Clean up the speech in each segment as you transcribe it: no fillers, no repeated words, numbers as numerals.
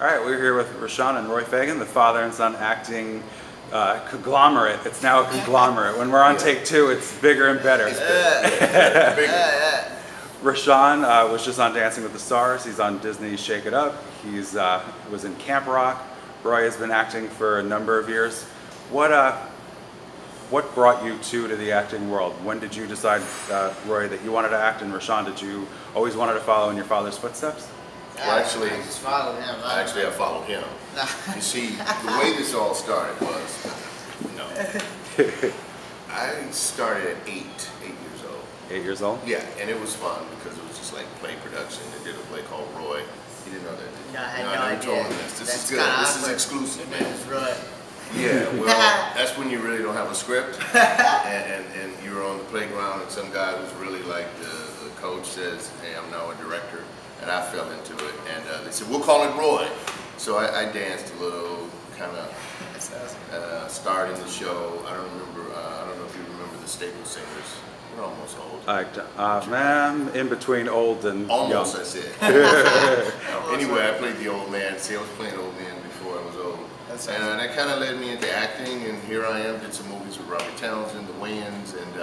All right, we're here with Roshon and Roy Fegan, the father and son acting conglomerate. It's now a conglomerate. When we're on take two, it's bigger and better. It's bigger. Roshon was just on Dancing with the Stars. He's on Disney's Shake It Up. He's was in Camp Rock. Roy has been acting for a number of years. What brought you two to the acting world? When did you decide, Roy, that you wanted to act, and Roshon, did you always wanted to follow in your father's footsteps? Well, actually, I just followed him. I followed him. You see, the way this all started was, I started at 8 years old. 8 years old? Yeah, and it was fun because it was just like play production. They did a play called Roy. You didn't know that, did you? No, I had no no I never idea. told him this. This is good. This is exclusive, man. Roy. Yeah, well, that's when you really don't have a script, and you're on the playground, and some guy who's really like the coach says, "Hey, I'm now a director," and I fell into it, and they said, "We'll call it Roy." So I danced a little, kind of starting the show. I don't remember. I don't know if you remember the Staple Singers. We're almost old. Man, in between old and almost, young. I said. Anyway, I played the old man. See, I was playing old man before I was old. And that kind of led me into acting, and here I am, did some movies with Robert Townsend, The Wayans, and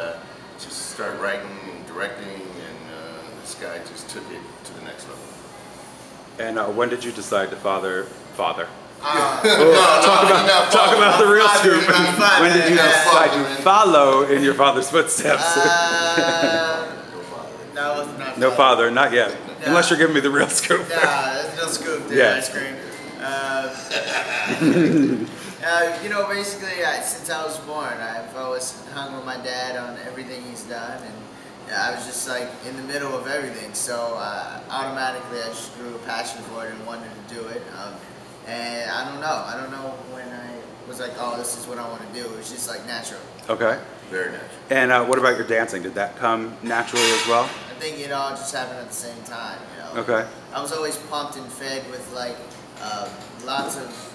just started writing and directing, and this guy just took it to the next level. And when did you decide to father? Talk about the real scoop. When did you decide to follow in your father's footsteps? No father, not yet. No. Unless you're giving me the real scoop. Nah, there's no scoop there, ice cream. You know, basically, since I was born, I've always hung with my dad on everything he's done, and I was just like in the middle of everything. So automatically, I just grew a passion for it and wanted to do it. And I don't know when I was like, oh, this is what I want to do. It was just like natural. Okay. Very natural. And what about your dancing? Did that come naturally as well? I think it all just happened at the same time. You know. Okay. I was always pumped and fed with like lots of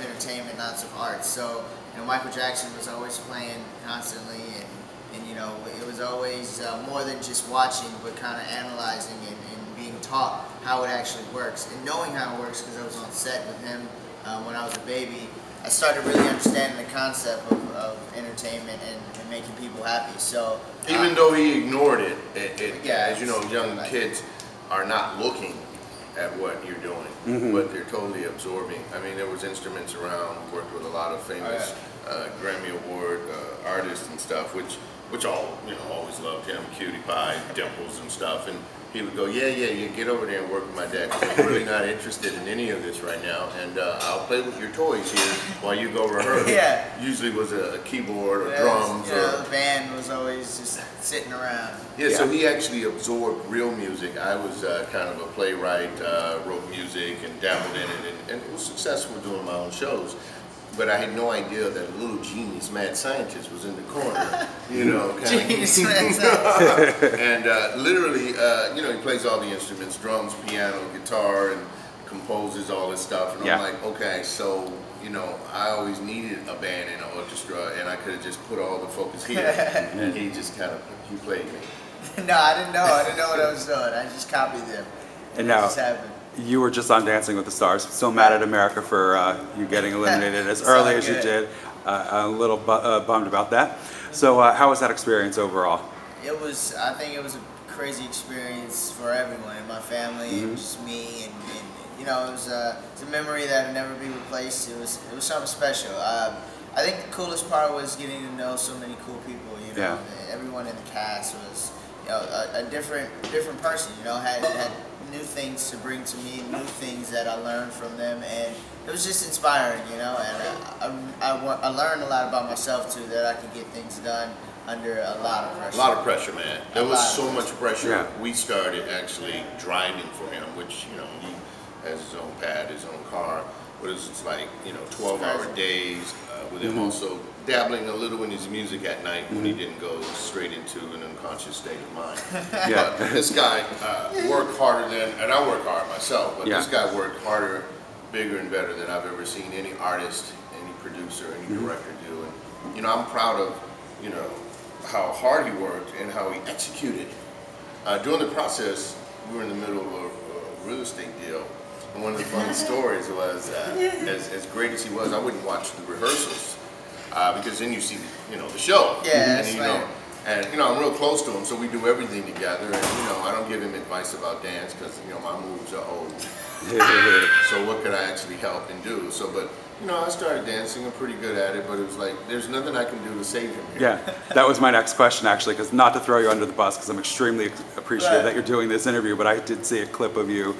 entertainment, lots of art. So you know, Michael Jackson was always playing constantly, and you know, it was always more than just watching, but kind of analyzing and being taught how it actually works, and knowing how it works because I was on set with him when I was a baby. I started really understanding the concept of entertainment and making people happy. So even though he ignored it, yeah, as you know, young kids are not looking at what you're doing, but they're totally absorbing. I mean, there was instruments around, worked with a lot of famous Grammy Award artists and stuff, which all, you know, always loved him, Cutie Pie, Dimples and stuff, and he would go, yeah, get over there and work with my dad, because I'm really not interested in any of this right now, and I'll play with your toys here while you go rehearse. Yeah. Usually it was a keyboard or drums. You know, the band was always just sitting around. Yeah, so he actually absorbed real music. I was kind of a playwright, wrote music and dabbled in it, and was successful doing my own shows. But I had no idea that a little genius mad scientist was in the corner, you know. Genius mad scientist. And literally, you know, he plays all the instruments, drums, piano, guitar, and composes all this stuff. And I'm like, okay, so, you know, I always needed a band and an orchestra, and I could have just put all the focus here. And he just kind of, he played me. No, I didn't know. I didn't know what I was doing. I just copied them. And now, just happened. You were just on Dancing with the Stars. Still mad at America for you getting eliminated as early as you did. A little bummed about that. So how was that experience overall? It was, I think it was a crazy experience for everyone in my family, and just me, and you know, it's a memory that will never be replaced. It was something special. I think the coolest part was getting to know so many cool people. You know, everyone in the cast was, you know, a different person. You know, had new things to bring to me, new things that I learned from them, and it was just inspiring, you know. And I learned a lot about myself too, that I could get things done under a lot of pressure. A lot of pressure, man. There was so much pressure. We started actually driving for him, which, you know, he has his own pad, his own car. But it's like, you know, 12-hour days with him also dabbling a little in his music at night when he didn't go straight into an unconscious state of mind. But this guy worked harder than, and I work hard myself, but this guy worked harder, bigger and better than I've ever seen any artist, any producer, any director do. And, you know, I'm proud of, you know, how hard he worked and how he executed. During the process, we were in the middle of a real estate deal, And one of the funny stories was, as great as he was, I wouldn't watch the rehearsals because then you see, the show. Yeah, and I'm real close to him, so we do everything together. And I don't give him advice about dance because my moves are old. So what could I actually help and do? So, but I started dancing. I'm pretty good at it, but it was like there's nothing I can do to save him here. Yeah, that was my next question actually, because not to throw you under the bus, because I'm extremely appreciative that you're doing this interview, but I did see a clip of you,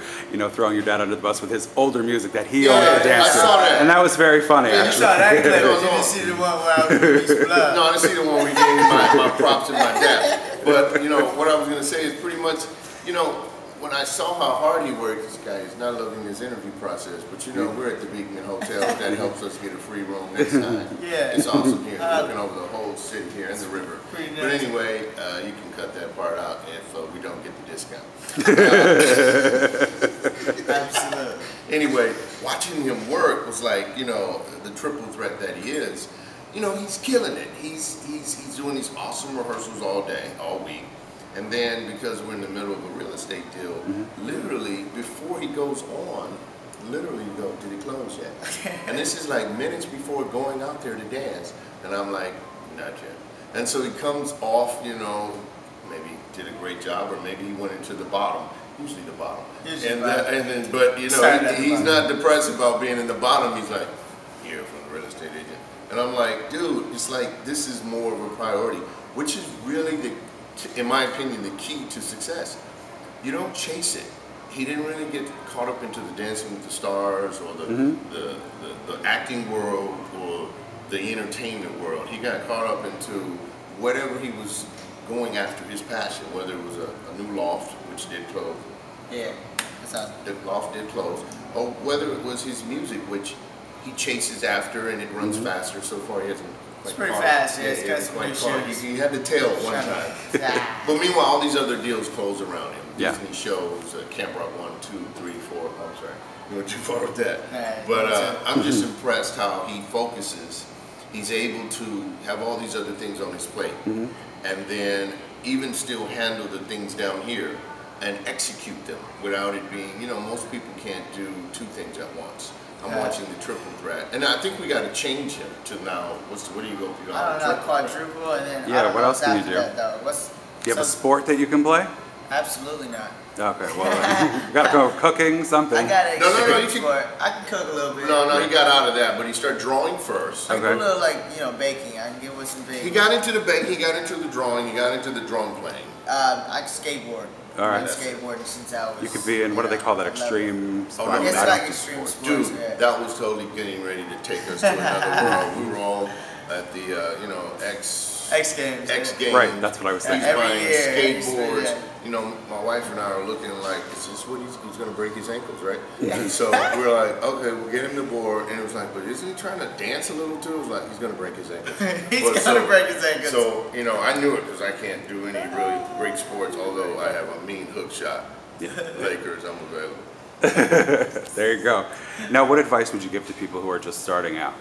throwing your dad under the bus with his older music that he only could dance to, and that was very funny. Yeah, you saw that clip. You didn't see the one where I was releasing blood. No, I didn't see the one where he gave me my props and my dap. But what I was gonna say is pretty much, when I saw how hard he worked, this guy is not loving this interview process, but we're at the Beekman Hotel. That helps us get a free room next time. Yeah. It's awesome here. We're looking over the whole city here and the river. Pretty But nice. anyway, you can cut that part out if we don't get the discount. Absolutely. Anyway, watching him work was like, the triple threat that he is. He's killing it. He's doing these awesome rehearsals all day, all week. And then, because we're in the middle of a real estate deal, literally, before he goes on, literally you go, did he close yet? And this is like minutes before going out there to dance. And I'm like, not yet. And so he comes off, maybe did a great job, or maybe he went into the bottom. Usually the bottom. But he's not depressed about being in the bottom. He's like, here from the real estate agent. And I'm like, dude, it's like, this is more of a priority, which is really in my opinion, the key to success. You don't chase it. He didn't really get caught up into the Dancing with the Stars or the acting world or the entertainment world. He got caught up into whatever he was going after, his passion, whether it was a new loft, which did close. Yeah, that's awesome. The loft did close. Or whether it was his music, which he chases after and it runs faster. So far he hasn't. It's pretty fast, yeah. It's got some new shows. He had the tail at one time. But meanwhile, all these other deals close around him. Yeah. Disney shows, Camp Rock 1, 2, 3, 4. I'm sorry, you went too far with that. Right. But I'm just impressed how he focuses. He's able to have all these other things on his plate, and then even still handle the things down here and execute them without it being, most people can't do two things at once. I'm watching the triple threat, and I think we got to change him to now. What do you go through? I don't know, quadruple, and then Yeah, what else can you do? Do you have a sport that you can play? Absolutely not. Okay, well, you gotta go cooking, something. I got No, you sport. I can cook a little bit. No, he got out of that, but he started drawing first. I can do a little baking. I can get with some baking. He got into the baking, he got into the drawing, he got into the drum playing. I can skateboard. All right. I've been skateboarding since I was. You could be in, what do they call that, extreme Oh, no, It's I like don't- extreme sports. Dude, Yeah. that was totally getting ready to take us to another world. We were all at the, X Games. Games. Right, that's what I was He's thinking. Every buying year, skateboards. yeah. My wife and I are looking like, is this what he's going to break his ankles, right? And so we're like, okay, we'll get him the board. And it was like, but isn't he trying to dance a little too? It was like, he's going to break his ankles. He's gonna break his ankles. So, I knew it because I can't do any really great sports, although I have a mean hook shot. Lakers, I'm available. There you go. Now, what advice would you give to people who are just starting out?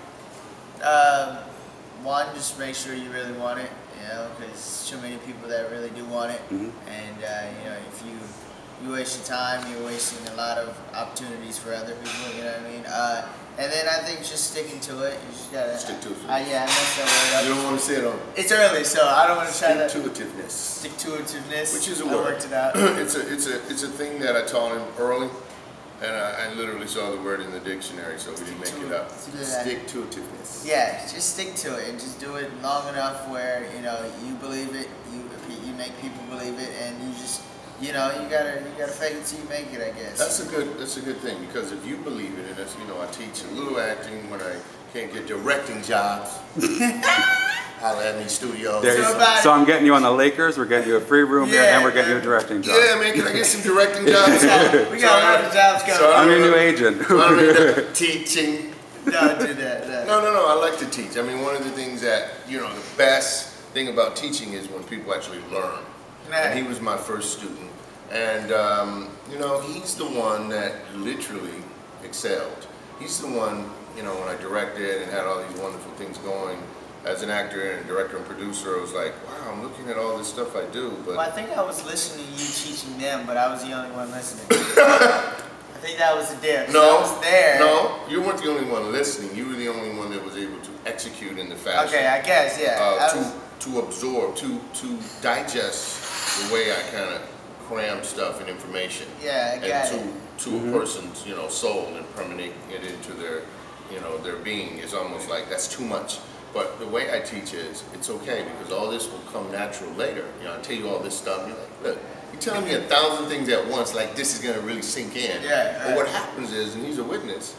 One, just make sure you really want it, because too many people that really do want it, and if you waste your time, you're wasting a lot of opportunities for other people. You know what I mean? And then I think just sticking to it. You just gotta Stick to it. yeah, I messed that word up. You don't want to say it on It's early, so I don't want to try that. stick-to-itiveness. Stick-to-itiveness. Which is a I word. worked it out. it's a thing that I taught him early, and I literally saw the word in the dictionary, so we didn't make it up. Stick-to-itiveness. Yeah, just stick to it and just do it long enough where you believe it, you make people believe it, and you just you gotta fake it till you make it, I guess. That's a good thing, because if you believe it, and that's I teach a little acting when I can't get directing jobs. Holla at me, studios. So I'm getting you on the Lakers, we're getting you a free room here, and we're getting you a directing job. Yeah, man, can I get some directing jobs? We got a lot of jobs coming. I'm your new agent. Teaching. Don't do that. No, I like to teach. I mean, one of the things that, the best thing about teaching is when people actually learn. And he was my first student. And, he's the one that literally excelled. He's the one, when I directed and had all these wonderful things going as an actor and director and producer, I was like, wow, I'm looking at all this stuff I do. But Well, I think I was listening to you teaching them, but I was the only one listening. I think that was the deal. No, I was there. no, you weren't the only one listening. You were the only one that was able to execute in the fashion. Okay, I guess, yeah. To absorb, to digest the way I kind of cram stuff and information. Yeah, I got and to a person's, you know, soul and permeate it into their, you know, their being is almost like that's too much. But the way I teach is, it's okay because all this will come natural later. You know, I tell you all this stuff, you're like, look, you're telling me 1,000 things at once, like this is gonna really sink in. Yeah. But what happens is, and he's a witness,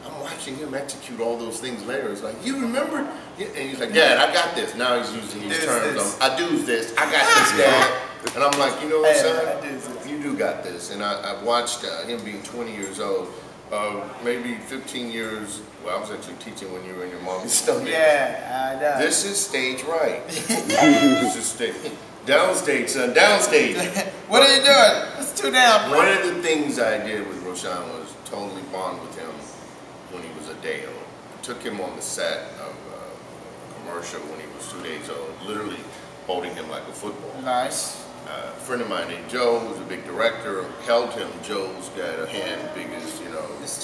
I'm watching him execute all those things later. It's like, you remember? And he's like, Dad, I got this. Now he's using these terms. I do's this, I got this, Dad. And I'm like, you know what, son? You do got this. And I've watched him being 20 years old. Maybe 15 years, well, I was actually teaching when you were in your mommy's stomach. Yeah, I know. This is stage right. This is stage. Downstage, son, downstage. What are you doing? It's 2 down. One of the things I did with Roshon was totally bond with him when he was a day old. I took him on the set of a commercial when he was 2 days old, literally holding him like a football. Nice. A friend of mine named Joe, who's a big director, held him. Joe's got a hand big as, you know, this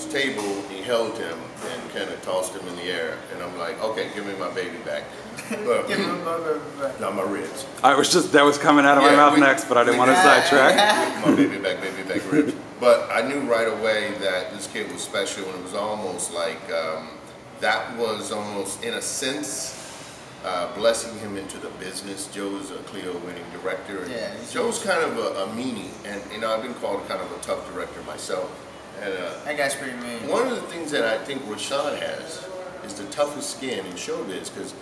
table. He held him and kind of tossed him in the air. And I'm like, okay, give me my baby back. But, Give me my baby back. not my ribs. That was coming out of my mouth next, but I didn't want to sidetrack. My baby back ribs. But I knew right away that this kid was special, and it was almost like that was almost, in a sense, blessing him into the business. Joe's a Clio winning director. Yeah, Joe's kind of a meanie, and you know, I've been called kind of a tough director myself. And that guy's pretty mean. one of the things that I think Roshon has is the toughest skin in showbiz, because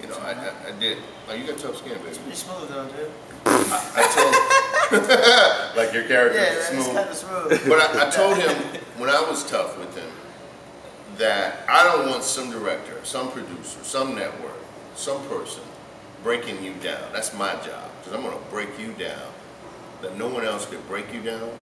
you know, I did. Oh, you got tough skin, baby. It's pretty smooth though, dude. I told like your character is smooth. It's kind of smooth. But I told him when I was tough with him that I don't want some director, some producer, some network, some person breaking you down. That's my job, because I'm going to break you down that no one else could break you down.